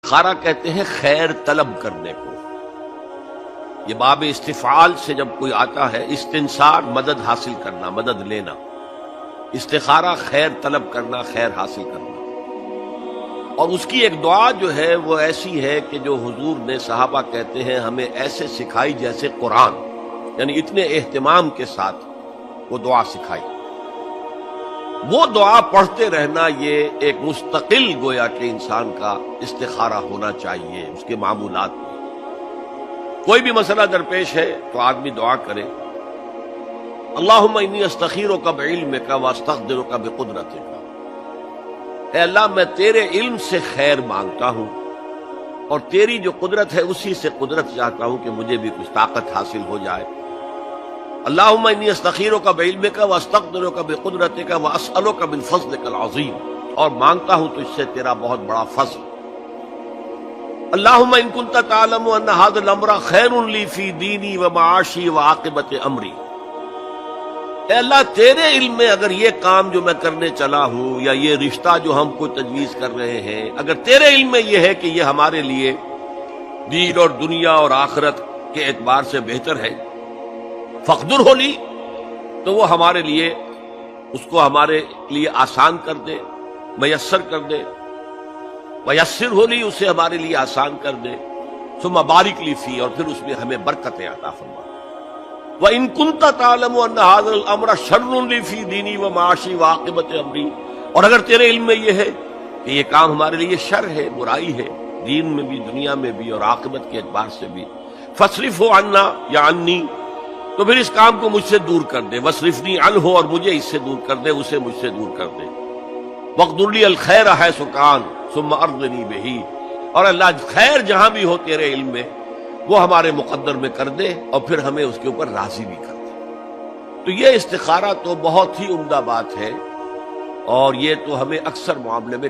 استخارہ کہتے ہیں خیر طلب کرنے کو. یہ باب استفعال سے جب کوئی آتا ہے، استنصار مدد حاصل کرنا، مدد لینا. استخارہ خیر طلب کرنا، خیر حاصل کرنا. اور اس کی ایک دعا جو ہے وہ ایسی ہے کہ جو حضور نے، صحابہ کہتے ہیں، ہمیں ایسے سکھائی جیسے قرآن، یعنی اتنے اہتمام کے ساتھ وہ دعا سکھائی. وہ دعا پڑھتے رہنا یہ ایک مستقل گویا کہ انسان کا استخارہ ہونا چاہیے. اس کے معمولات میں کوئی بھی مسئلہ درپیش ہے تو آدمی دعا کرے، اللہم انی استخیرک بعلمک واستقدرک بقدرتک. اے اللہ، میں تیرے علم سے خیر مانگتا ہوں اور تیری جو قدرت ہے اسی سے قدرت چاہتا ہوں کہ مجھے بھی کچھ طاقت حاصل ہو جائے. اللہم انی استخیرک بعلمک واستقدرک بقدرتک واسألک من فضلک العظیم، اور مانگتا ہوں تجھ سے تیرا بہت بڑا فضل. اللہم ان کنت تعلم ان ھذا الامر خیر لی فی دینی ومعاشی وعاقبۃ امری. اے اللہ، تیرے علم میں اگر یہ کام جو میں کرنے چلا ہوں یا یہ رشتہ جو ہم کو تجویز کر رہے ہیں، اگر تیرے علم میں یہ ہے کہ یہ ہمارے لیے دین اور دنیا اور آخرت کے اعتبار سے بہتر ہے، فقدر ہو لی، تو وہ ہمارے لیے، اس کو ہمارے لیے آسان کر دے، میسر کر دے. میسر ہو لی، اسے ہمارے لیے آسان کر دے. ثم بارک لی فی، اور پھر اس میں ہمیں برکتیں عطا فرما. وَإِن كُنتَ تَعْلَمُ أَنَّ هَذَا الْأَمْرَ شَرٌّ لِّي فِي دِينِي وَمَعَاشِي وَعَاقِبَةِ أَمْرِي، اور اگر تیرے علم میں یہ ہے کہ یہ کام ہمارے لیے شر ہے، برائی ہے، دین میں بھی، دنیا میں بھی، اور عاقبت کے اعتبار سے بھی، فَاصْرِفْهُ عَنَّا یا عَنِّي، تو پھر اس کام کو مجھ سے دور کر دے. وَاصْرِفْنِي عَنْهُ، اور مجھے اس سے دور کر دے، اسے مجھ سے دور کر دے. وَاقْدُرْ لِي الْخَيْرَ حَيْثُ كَانَ ثُمَّ أَرْضِنِي بِهِ، اور اللہ خیر جہاں بھی ہو تیرے علم میں وہ ہمارے مقدر میں کر دے، اور پھر ہمیں اس کے اوپر راضی بھی کر دے. تو یہ استخارہ تو بہت ہی عمدہ بات ہے، اور یہ تو ہمیں اکثر معاملے میں